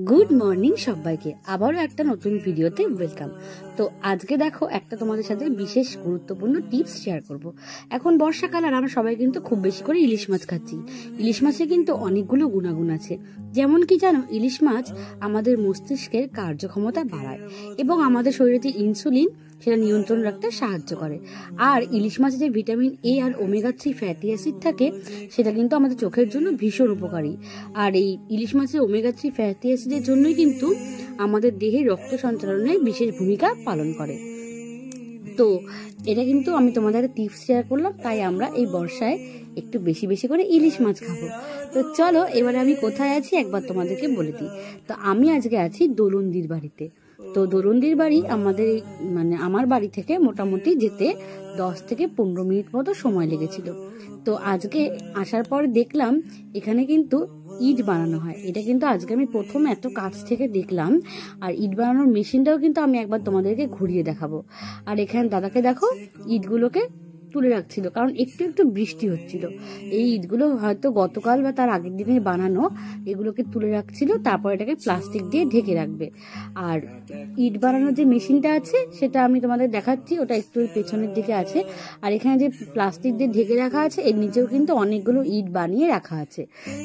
Good morning সবাইকে, আবারও একটা নতুন ভিডিওতে ওয়েলকাম। তো আজকে দেখো একটা তোমাদের সাথে বিশেষ গুরুত্বপূর্ণ টিপস শেয়ার করব। এখন বর্ষাকাল আর আমরা সবাই কিন্তু খুব বেশি করে ইলিশ মাছ খাচ্ছি। ইলিশ মাছে কিন্তু অনেকগুলো গুণাগুণ আছে। যেমন কি জানো, ইলিশ মাছ আমাদের মস্তিষ্কের কার্যক্ষমতা বাড়ায় এবং আমাদের শরীরে যে ইনসুলিন সেটা নিয়ন্ত্রণ রাখতে সাহায্য করে। আর ইলিশ মাছে যে ভিটামিন এ আর ওমেগা 3 ফ্যাটি অ্যাসিড থাকে সেটা কিন্তু আমাদের চোখের জন্য ভীষণ উপকারী। আর এই ইলিশ মাছের ওমেগা 3 ফ্যাটি অ্যাসিডের জন্যই কিন্তু আমাদের দেহে রক্ত সঞ্চালনে বিশেষ ভূমিকা পালন করে। তো এটা কিন্তু আমি তোমাদের টিপস শেয়ার করলাম, তাই আমরা এই বর্ষায় একটু বেশি বেশি করে ইলিশ মাছ খাবো। তো চলো এবারে আমি কোথায় আছি একবার তোমাদেরকে বলে দিই। তো আমি আজকে আছি দোলনদির বাড়িতে। তো দোলনদির বাড়ি আমাদের আমার বাড়ি থেকে মোটামুটি যেতে 10 থেকে 15 মিনিট মতো সময় লেগেছিল। তো আজকে আসার পর দেখলাম এখানে কিন্তু ইট বানানো হয়। এটা কিন্তু আজকে আমি প্রথম এত কাছ থেকে দেখলাম। আর ইট বানানোর মেশিনটাও কিন্তু আমি একবার তোমাদেরকে ঘুরিয়ে দেখাবো। আর এখানে দাদাকে দেখো ইটগুলোকে তুলে রাখছিল, কারণ একটু একটু বৃষ্টি হচ্ছিল। এই ইটগুলো হয়তো গতকাল বা তার আগের দিনে বানানো, এগুলোকে তুলে রাখছিল, তারপর এটাকে প্লাস্টিক দিয়ে ঢেকে রাখবে। আর ইট বানানোর যে মেশিনটা আছে সেটা আমি তোমাদের দেখাচ্ছি, ওটা একটু পেছনের দিকে আছে। আর এখানে যে প্লাস্টিক দিয়ে ঢেকে রাখা আছে এর নিচেও কিন্তু অনেকগুলো ইট বানিয়ে রাখা আছে।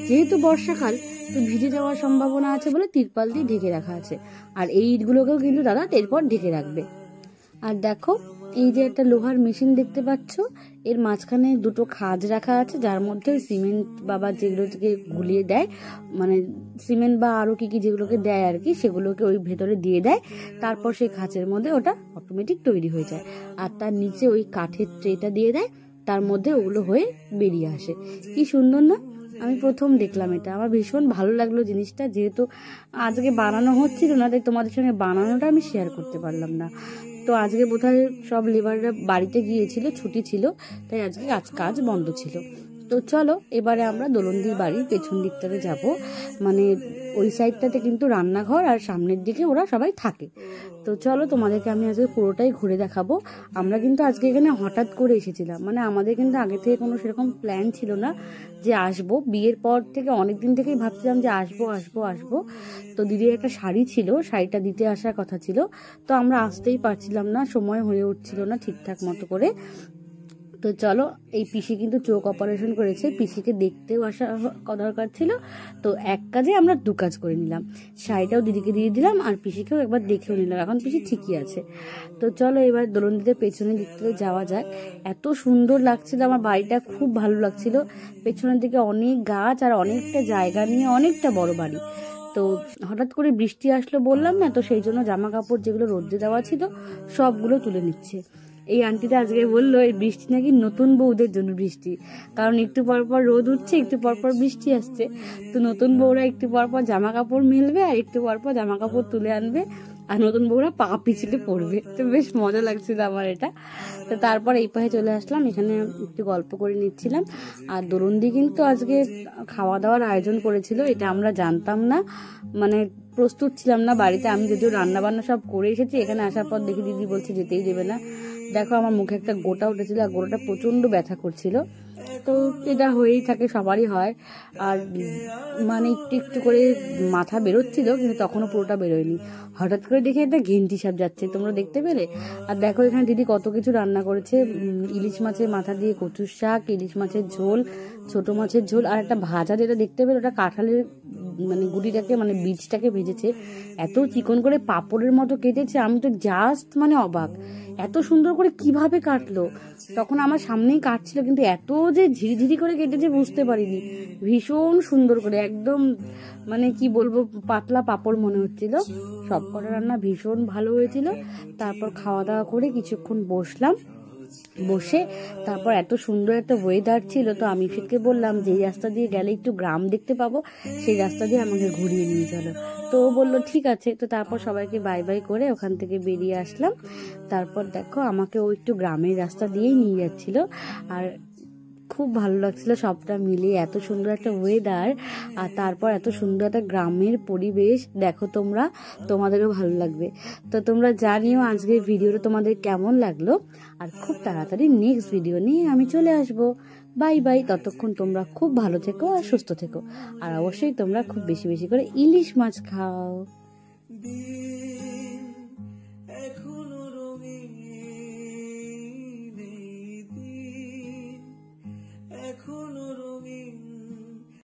যেহেতু বর্ষাকাল, তো ভিজে যাওয়ার সম্ভাবনা আছে বলে তিরপাল দিয়ে ঢেকে রাখা আছে। আর এই ইটগুলোকেও কিন্তু দাদা এরপর ঢেকে রাখবে। আর দেখো এই যে একটা লোহার মেশিন দেখতে পাচ্ছ, এর মাঝখানে দুটো খাঁজ রাখা আছে, যার মধ্যে সিমেন্ট বাবা যেগুলোকে গুলিয়ে দেয়, মানে সিমেন্ট বা আরো কি কি যেগুলোকে দেয় আর কি, সেগুলোকে ওই ভেতরে দিয়ে দেয়। তারপর সেই খাঁচের মধ্যে ওটা অটোমেটিক তৈরি হয়ে যায়। আর তার নিচে ওই কাঠের ট্রেটা দিয়ে দেয়, তার মধ্যে ওগুলো হয়ে বেরিয়ে আসে। কি সুন্দর না? আমি প্রথম দেখলাম এটা, আমার ভীষণ ভালো লাগলো জিনিসটা। যেহেতু আজকে বানানো হচ্ছিল না, তাই তোমাদের সঙ্গে বানানোটা আমি শেয়ার করতে পারলাম না। তো আজকে বোধহয় সব লেবাররা বাড়িতে গিয়েছিল, ছুটি ছিল, তাই আজকে কাজ বন্ধ ছিল। তো চলো এবারে আমরা দোলনদির বাড়ির পেছন দিকটাতে যাব। মানে ওই সাইডটাতে কিন্তু রান্নাঘর, আর সামনের দিকে ওরা সবাই থাকে। তো চলো তোমাদেরকে আমি আজকে পুরোটাই ঘুরে দেখাবো। আমরা কিন্তু আজকে এখানে হঠাৎ করে এসেছিলাম, মানে আমাদের কিন্তু আগে থেকে কোনো সেরকম প্ল্যান ছিল না যে আসবো। বিয়ের পর থেকে অনেকদিন থেকেই ভাবছিলাম যে আসবো আসবো আসবো। তো দিদির একটা শাড়ি ছিল, শাড়িটা দিতে আসার কথা ছিল, তো আমরা আসতেই পারছিলাম না, সময় হয়ে উঠছিল না ঠিকঠাক মতো করে। তো চলো, এই পিসি কিন্তু চোখ অপারেশন করেছে, পিসিকে দেখতেও আসা দরকার ছিল। তো এক কাজে আমরা দু কাজ করে নিলাম, শাড়িটাও দিদিকে দিয়ে দিলাম আর পিসিকেও একবার দেখেও নিলাম। এখন পিসি ঠিকই আছে। তো চলো এবার দোলনদিতে পেছনের দিক থেকে যাওয়া যায়। এত সুন্দর লাগছিল, আমার বাড়িটা খুব ভালো লাগছিল। পেছনের দিকে অনেক গাছ আর অনেকটা জায়গা নিয়ে অনেকটা বড় বাড়ি। তো হঠাৎ করে বৃষ্টি আসলো বললাম না, তো সেই জন্য জামা কাপড় যেগুলো রোদ্রে দেওয়া ছিল সবগুলো তুলে নিচ্ছে। এই আন্টিটা আজকে বললো এই বৃষ্টি নাকি নতুন বউদের জন্য বৃষ্টি, কারণ একটু পর পর রোদ উঠছে, একটু পর পর বৃষ্টি আসছে। তো নতুন বউরা একটু পর পর জামা কাপড় মেলবে আর একটু পর পর জামা কাপড় তুলে আনবে, আর নতুন বউরা পা পিছলে পড়বে। তো বেশ মজা লাগছিল আমার এটা। তো তারপর এই পাশে চলে আসলাম, এখানে একটু গল্প করে নিচ্ছিলাম। আর দোলনদি কিন্তু আজকে খাওয়া দাওয়ার আয়োজন করেছিল, এটা আমরা জানতাম না, মানে প্রস্তুত ছিলাম না বাড়িতে। আমি যদিও রান্না বান্না সব করে এসেছি, এখানে আসার পর দেখি দিদি বলছে যেতেই দেবে না। দেখো আমার মুখে একটা গোটা উঠেছিল, আর গোটাটা প্রচন্ড ব্যথা করছিল। তো এটা হয়েই থাকে, সবারই হয়। আর মানে একটু একটু করে মাথা বেরোচ্ছিল, কিন্তু তখনও পুরোটা বেরোয়নি। হঠাৎ করে দেখে একটা ঘেন্টি সাপ যাচ্ছে, তোমরা দেখতে পেলে? আর দেখো এখানে দিদি কত কিছু রান্না করেছে। ইলিশ মাছের মাথা দিয়ে কচুর শাক, ইলিশ মাছের ঝোল, ছোট মাছের ঝোল, আর একটা ভাজা যেটা দেখতে পেলে ওটা কাঁঠালের গুটিটাকে বীজটাকে ভেজেছে। এত চিকন করে পাঁপড়ের মতো কেটেছে, আমি তো জাস্ট অবাক, এত সুন্দর করে কিভাবে কাটলো। তখন আমার সামনেই কাটছিল, কিন্তু এত যে ঝিরিঝিরি করে কেটেছে বুঝতে পারিনি। ভীষণ সুন্দর করে একদম কি বলবো, পাতলা পাঁপড় মনে হচ্ছিল। সব কটা রান্না ভীষণ ভালো হয়েছিল। তারপর খাওয়া দাওয়া করে কিছুক্ষণ বসলাম, বসে তারপর এত সুন্দর একটা ওয়েদার ছিল, তো আমি ফিরকে বললাম যে এই রাস্তা দিয়ে গেলে একটু গ্রাম দেখতে পাবো, সেই রাস্তা দিয়ে আমাকে ঘুরিয়ে নিয়ে চলো। তো ও বললো ঠিক আছে। তো তারপর সবাইকে বাই বাই করে ওখান থেকে বেরিয়ে আসলাম। তারপর দেখো আমাকে ও একটু গ্রামের রাস্তা দিয়েই নিয়ে যাচ্ছিল, আর খুব ভালো লাগছিল সবটা মিলিয়ে। এত সুন্দর একটা ওয়েদার, আর তারপর এত সুন্দর একটা গ্রামের পরিবেশ। দেখো তোমরা, তোমাদেরও ভালো লাগবে। তো তোমরা জানিও আজকের ভিডিওটা তোমাদের কেমন লাগলো। আর খুব তাড়াতাড়ি নেক্সট ভিডিও নিয়ে আমি চলে আসবো। বাই বাই, ততক্ষণ তোমরা খুব ভালো থেকো আর সুস্থ থেকো, আর অবশ্যই তোমরা খুব বেশি বেশি করে ইলিশ মাছ খাও।